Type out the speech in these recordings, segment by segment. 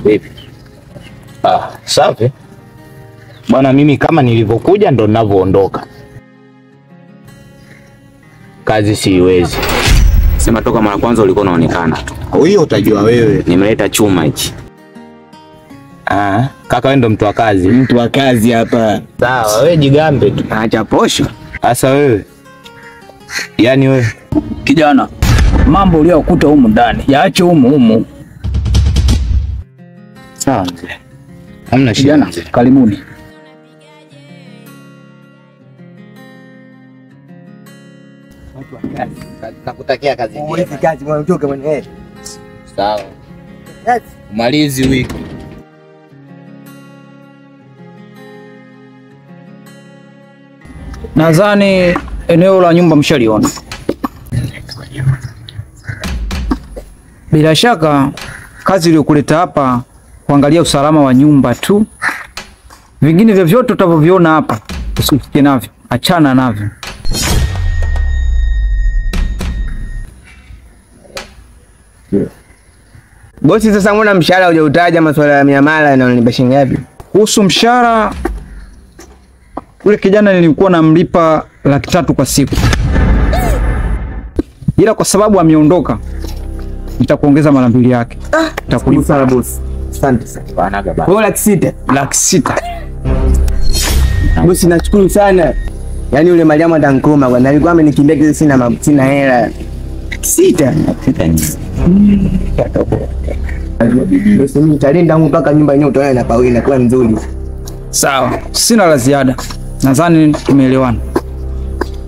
Vipi? Safi. Bwana, mimi kama nilivyokuja ndo ninavyoondoka. Kazi siiwezi. Sema toka mara kwanza ulikuwa unaonekana tu. Hiyo utajua wewe. Nimeleta chuma hichi. Kaka wewe ndo mtu wa kazi. Mtu wa kazi hapa. Sawa, wewe jigambe tu. Acha posho. Sasa wewe. Yaani wewe kijana, mambo uliyokuta humu ndani yaache humu. Sawa mzee. Hamna shida Kijana, mzee. karibuni. Watu wa kazi. Nakutakia kazi njema. Wewe kazi mwanatoka mwenyewe. Sawa. Kazi. Malizi wiki. Nadhani eneo la nyumba mshaliona. Bila shaka kazi iliyokuleta hapa kuangalia usalama wa nyumba tu. Vingine vyovyote utavyoviona hapa usifike navyo, achana navyo. Bosi, sasa mbona mshahara hujautaja, masuala ya miamala yananipa shilingi ngapi? Kuhusu mshahara, yule kijana nilikuwa namlipa 300,000 kwa siku. Ila kwa sababu ameondoka, nitakuongeza mara 2 yake. Nitakulipa sana bosi. Asante sana. Bana baba. Kwa 600,000. 600,000. Bosi, nashukuru sana. Yaani yule Mariamu atankoma bwana. Alikuwa amenikimbia kile sina hela. 600,000. Bosi, mimi nitalinda mpaka nyumba yenyewe utaona na pawe inakuwa nzuri. Sawa, sina la ziada. Nadhani tumeelewana.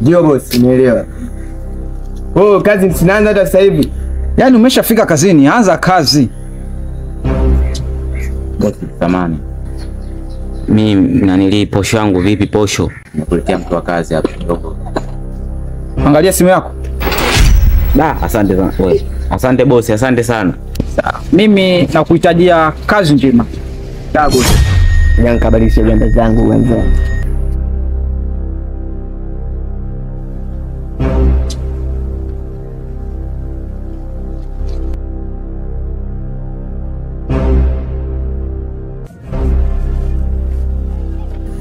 Ndio bosi, nimeelewa. Kazi sinaanza hata sasa hivi. Yaani umeshafika kazini, anza kazi. Bosi, samani. Mimi nanili posho yangu vipi posho? Nakuletea mtu wa kazi hapa kidogo. Angalia simu yako. Asante sana. Wewe. Asante bosi, asante sana. Sawa. Mimi nakuhitajia kazi njema. Sawa bosi. Nikabadilisha jamba zangu kwanza.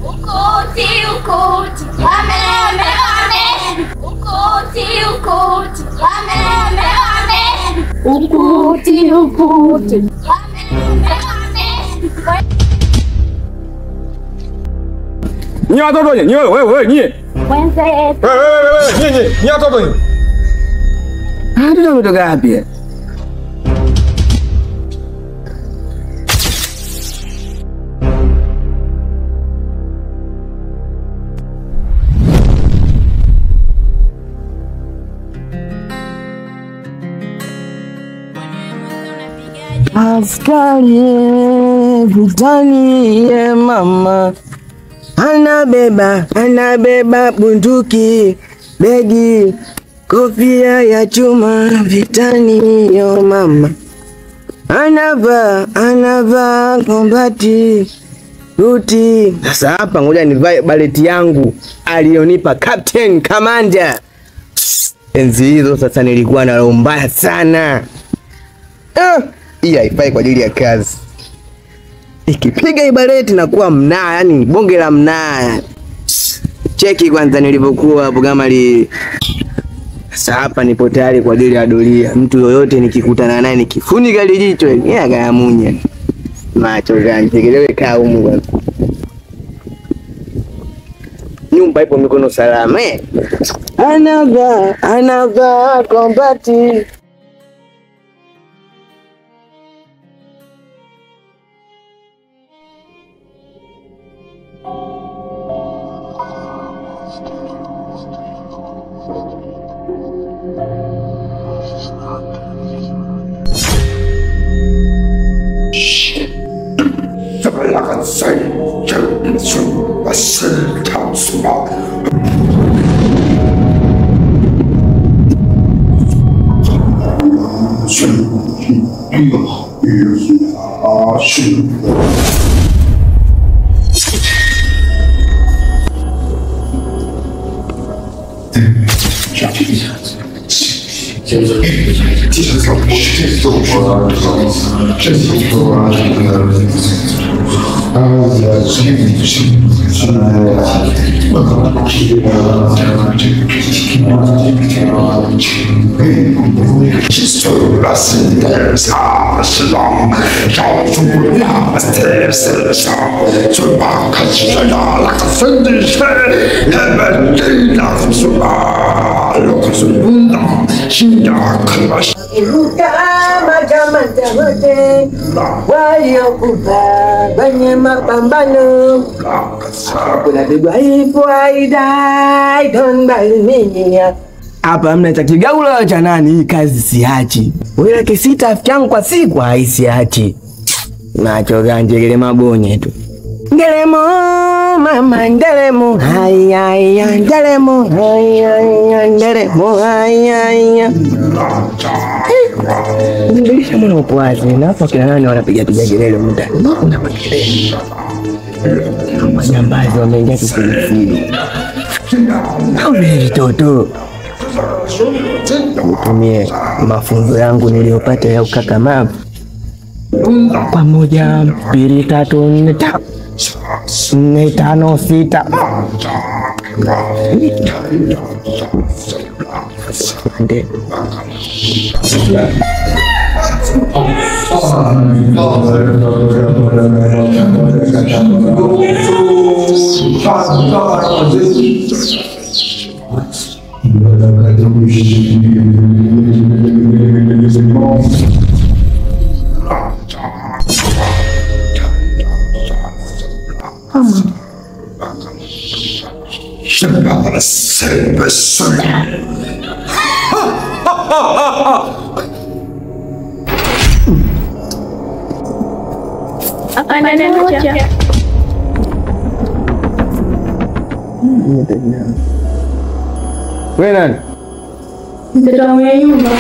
Ukuti, amen, amen. Ukuti, amen, amen. Ukuti, amen, amen. Nyie watoto nyie, wewe nyie. Wenzetu. Nyie watoto nyie. Ndio umetoka wapi? Askari vitani ye mama anabeba bunduki, begi, kofia ya chuma vitani yo mama anavaa kombati ruti. Sasa hapa ngoja nivae baleti yangu alionipa Captain Commander. Enzi hizo sasa nilikuwa na roho mbaya sana. Hii haifai kwa ajili ya kazi. Ikipiga ibaleti na kuwa mnaa, yani bonge la mnaa. Cheki kwanza nilivyokuwa hapo kama sasa hapa nipo tayari kwa ajili ya doria. Mtu yoyote nikikutana naye nikifunika lijicho, yeye akayamunya. Macho gani? Tegelewe kaa humu bwana. Nyumba ipo mikono salama. Anavaa kombati. Kwenye mapambano kuna bigwa ipo I don't buy me. Hapa mna cha kigaula cha nani? Hii kazi siachi. Wewe kisita afiki yangu kwa siku haisiachi. Nacho ganjele mabonye tu. Ndelemo mama ndelemo haya ndelemo haya ndelemo haya. Nilisha mwana upwazi na hapa kina nani wanapiga kelele muda. Kuna makelele. Majambazi wameingia kisilifili. Au ni toto. Nitumie mafunzo yangu niliyopata ya ukakamavu. Pamoja 2 3 4 5 6. Nde. Wewe nani? Mtoto wa mwenye nyumba.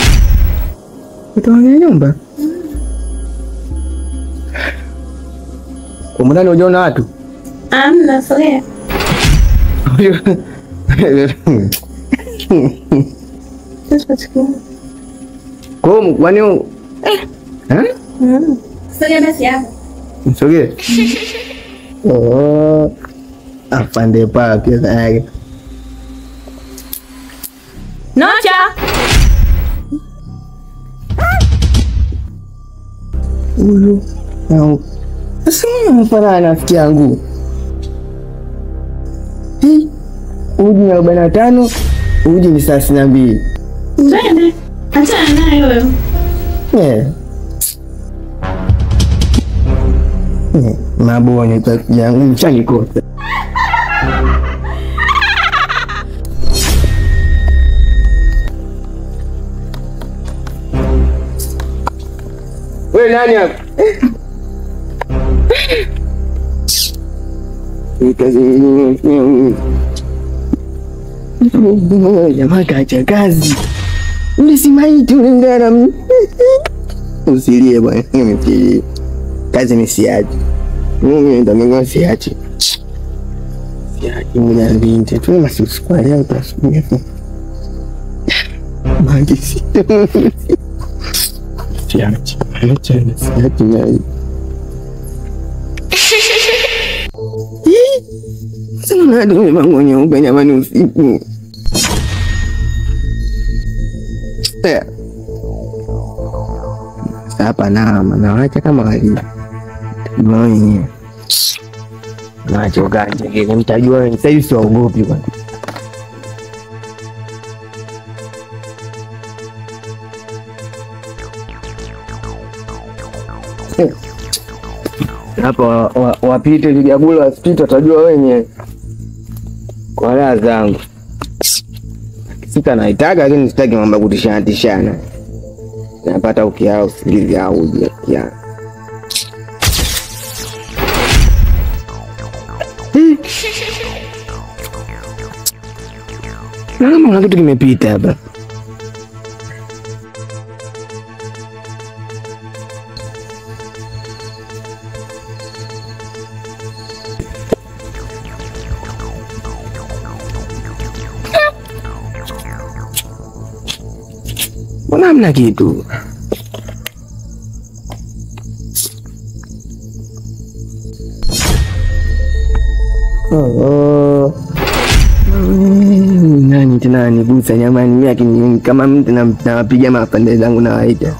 Mtoto wa mwenye nyumba? Kwa mndani unaona watu? Amna, sogea. Kwa kwani Sogea basi hapa. Msogee. Afande pake yake. Nocha. Huyu. Sasa mpana rafiki yangu. Uji ni 45, uji ni 32. Twende. Achana naye wewe. Mabonye kwa yangu mchani kote. Wewe nani hapa? Jamaa kacha kazi. Ulisimaiti ulingana. Usilie bwana, nimefikiria. Kazi ni siachi. Mimi ndo mimi siachi. Siachi mmoja binti. Tu masusu kwa leo tutasubiria. Mangi sita. Siachi. Siachi nayo. Sana ndio mangonyo ubanyamani usiku. Hapa na wacha kama wali. Mwenye. Nacho ganje kile mtajua sasa hivi siogopi bwana. Hapa wapite ligabula wasipite watajua wenyewe. Kwa raha zangu. Sita naitaga lakini sitaki mambo kutishana. Napata ukiao usingizi au ujikia. Kuna kitu kimepita hapa. Mbona hamna kitu? Nani tena anigusa jamani? Mimi akini kama mtu napiga mapande zangu na waita.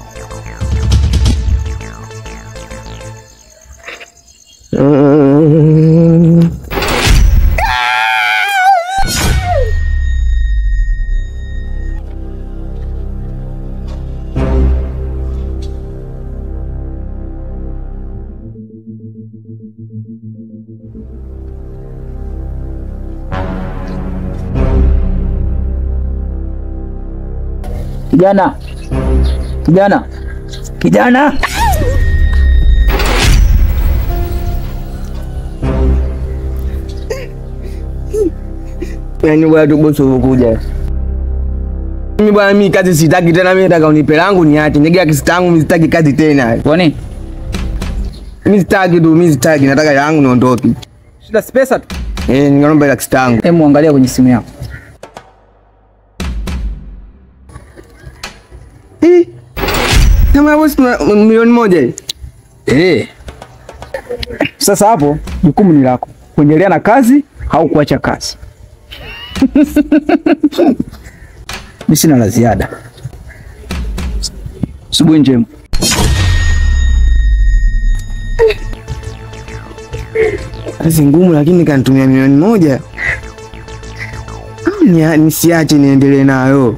Kijana. Kijana. Kijana. Yaani bwana bosi ukuja. Mimi bwana mimi kazi sitaki tena, mimi nataka unipe langu niache. Nyegea kisitangu mimi sitaki kazi tena. Kwa nini? Mimi sitaki tu, mimi sitaki, nataka yangu niondoke. Shida si pesa tu. Ningeomba ila kisitangu. Hebu angalia kwenye simu yako. Kama bosi milioni moja. Sasa hapo jukumu ni lako. Kuendelea na kazi au kuacha kazi. Mimi sina la ziada. Asubuhi njema. Kazi ngumu lakini kanitumia milioni moja. Nisiache niendelee nayo.